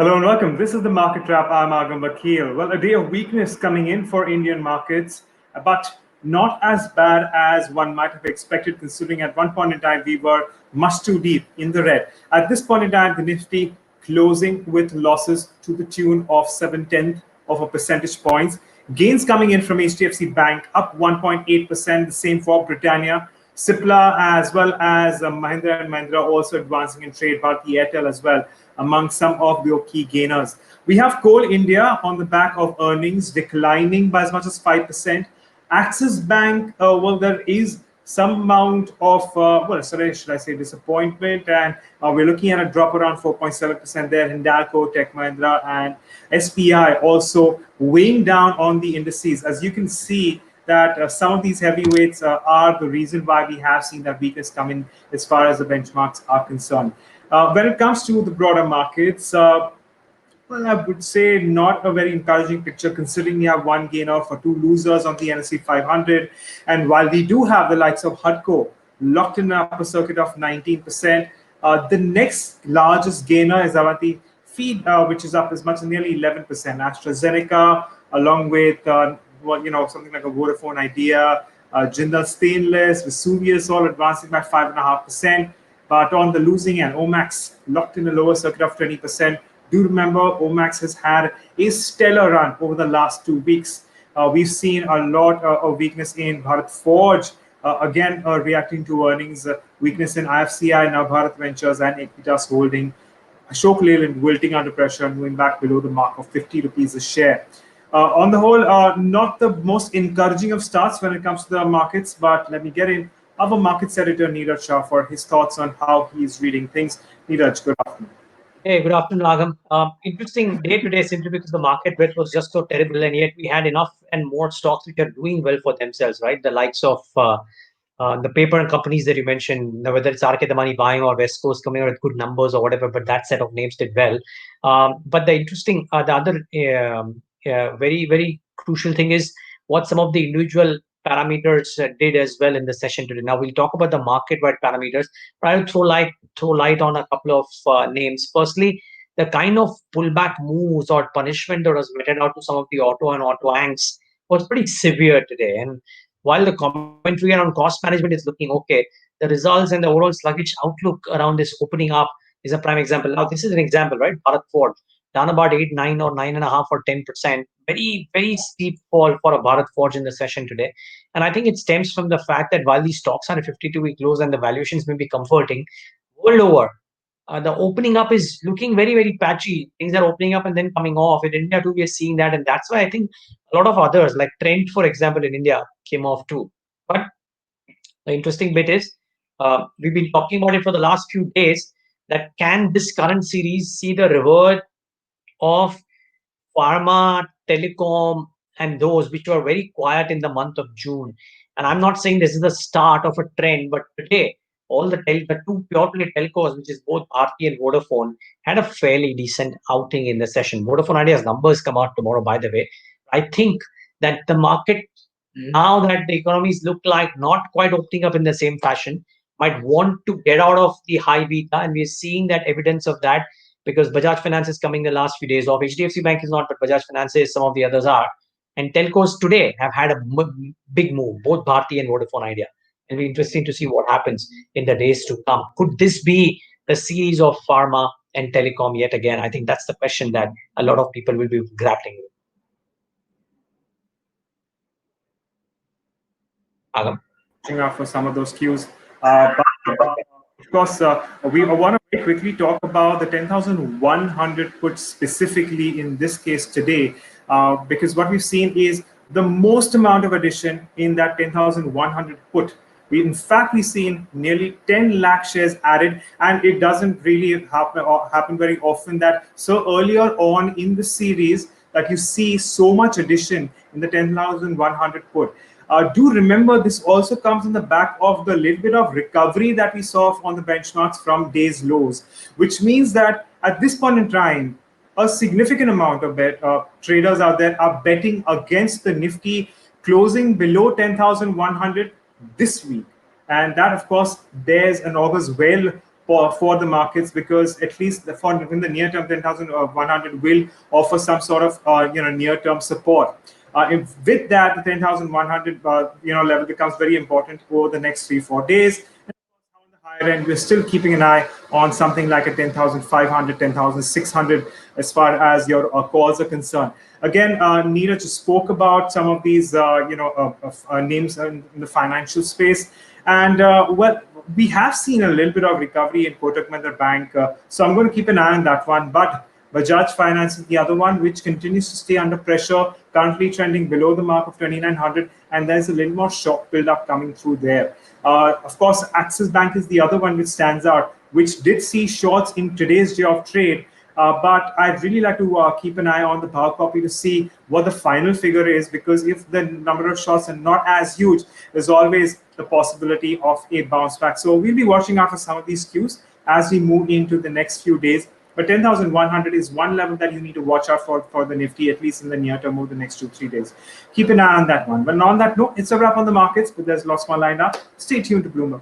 Hello and welcome. This is the Market Wrap. I'm Agam, Vakil. Well, a day of weakness coming in for Indian markets, but not as bad as one might have expected, considering at one point in time we were much too deep in the red. At this point in time, the Nifty closing with losses to the tune of 7/10 of a percentage points. Gains coming in from HDFC Bank up 1.8%. The same for Britannia. Cipla as well as Mahindra and Mahindra also advancing in trade, Bharti Airtel as well among some of your key gainers. We have Coal India on the back of earnings declining by as much as 5%. Axis Bank, well, there is some amount of, should I say disappointment, and we're looking at a drop around 4.7% there. Hindalco, Tech Mahindra, and SPI also weighing down on the indices. As you can see, that some of these heavyweights are the reason why we have seen that weakness come in as far as the benchmarks are concerned. When it comes to the broader markets, well, I would say not a very encouraging picture, considering we have one gainer for two losers on the NSE 500. And while we do have the likes of HUDCO locked in an upper circuit of 19%, the next largest gainer is Avanti Feed, which is up as much as nearly 11%. AstraZeneca, along with something like a Vodafone Idea, Jindal Stainless, Vesuvius, all advancing by 5.5%. But on the losing end, Omax locked in a lower circuit of 20%. Do remember, Omax has had a stellar run over the last 2 weeks. We've seen a lot of weakness in Bharat Forge, again reacting to earnings, weakness in IFCI, now Bharat Ventures and Equitas Holding. Ashok Leyland wilting under pressure and moving back below the mark of 50 rupees a share. On the whole, not the most encouraging of starts when it comes to the markets, but let me get in our markets editor, Niraj Shah, for his thoughts on how he's reading things. Niraj, good afternoon. Hey, good afternoon, Agam. Interesting day today simply because the market breadth was just so terrible, and yet we had enough and more stocks which are doing well for themselves, right? The likes of the paper and companies that you mentioned, whether it's RK Damani buying or West Coast coming out with good numbers or whatever, but that set of names did well. But the other very, very crucial thing is what some of the individual parameters did as well in the session today. Now we'll talk about the market-wide parameters, but I'll throw light on a couple of names. Firstly, the kind of pullback moves or punishment that was meted out to some of the auto and auto anchors was pretty severe today. And while the commentary around cost management is looking okay, the results and the overall sluggish outlook around this opening up is a prime example. Now, this is an example, right? Bharat Forge down about 8, 9, or 9.5 or 10%. Very, very steep fall for a Bharat Forge in the session today. And I think it stems from the fact that while these stocks are at 52-week lows and the valuations may be comforting, world over, the opening up is looking very, very patchy. Things are opening up and then coming off. In India too, we are seeing that. And that's why I think a lot of others, like Trent, for example, in India, came off too. But the interesting bit is, we've been talking about it for the last few days, that can this current series see the revert of pharma, telecom, and those which were very quiet in the month of June. And I'm not saying this is the start of a trend, but today, all the two pure play telcos, which is both Bharti and Vodafone, had a fairly decent outing in the session. Vodafone Idea's numbers come out tomorrow, by the way. I think that the market, now that the economies look like not quite opening up in the same fashion, might want to get out of the high beta, and we're seeing that evidence of that because Bajaj Finance is coming the last few days off. HDFC Bank is not, but Bajaj Finance is, some of the others are. And telcos today have had a big move, both Bharti and Vodafone Idea. It'll be interesting to see what happens in the days to come. Could this be the series of pharma and telecom yet again? I think that's the question that a lot of people will be grappling with. Agam. For some of those cues. But of course, we want to very quickly talk about the 10,100 put specifically in this case today, because what we've seen is the most amount of addition in that 10,100 put. We've seen nearly 10 lakh shares added, and it doesn't really happen very often that so earlier on in the series that you see so much addition in the 10,100 put. Do remember, this also comes in the back of the little bit of recovery that we saw on the benchmarks from day's lows, which means that at this point in time, a significant amount of traders out there are betting against the Nifty closing below 10,100 this week. And that, of course, bears and augurs well for the markets, because at least in the near term, 10,100 will offer some sort of near term support. With that, the 10,100 level becomes very important over the next 3-4 days. On the higher end, we're still keeping an eye on something like a 10,500, 10,600 as far as your calls are concerned. Again, Niraj spoke about some of these names in the financial space. And well, we have seen a little bit of recovery in Kotak Mahindra Bank. So I'm going to keep an eye on that one. But Bajaj Finance is the other one, which continues to stay under pressure, currently trending below the mark of 2,900, and there's a little more shock build-up coming through there. Of course, Axis Bank is the other one which stands out, which did see shorts in today's day of trade. But I'd really like to keep an eye on the power copy to see what the final figure is, because if the number of shorts are not as huge, there's always the possibility of a bounce back. So we'll be watching out for some of these cues as we move into the next few days. But 10,100 is one level that you need to watch out for the Nifty, at least in the near term over the next 2-3 days. Keep an eye on that one. But on that note, it's a wrap on the markets, but there's lots more lined up. Stay tuned to Bloomberg.